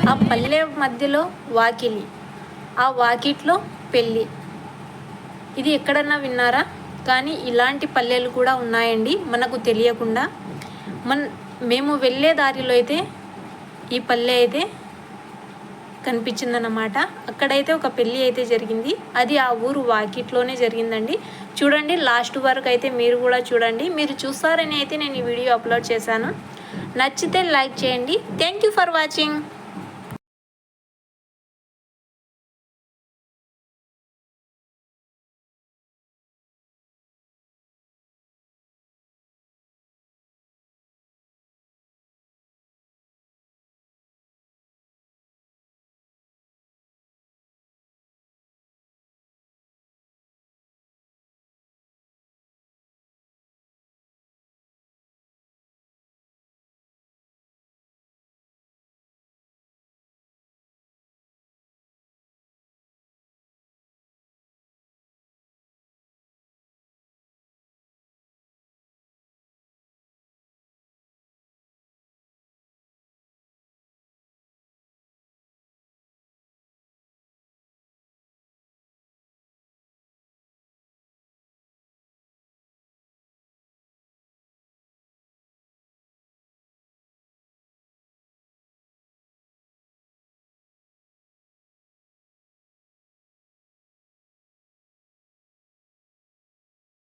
ఆ పల్లె మధ్యలో వాకిలి, ఆ వాకిట్లో పెళ్ళి. ఇది ఎక్కడన్నా విన్నారా? కానీ ఇలాంటి పల్లెలు కూడా ఉన్నాయండి మనకు తెలియకుండా. మేము వెళ్ళే దారిలో అయితే ఈ పల్లె అయితే కనిపించిందన్నమాట. అక్కడైతే ఒక పెళ్ళి అయితే జరిగింది. అది ఆ ఊరు వాకిట్లోనే జరిగిందండి. చూడండి, లాస్ట్ వరకు అయితే మీరు కూడా చూడండి. మీరు చూస్తారని అయితే నేను ఈ వీడియో అప్లోడ్ చేశాను. నచ్చితే లైక్ చేయండి. Thank you for watching.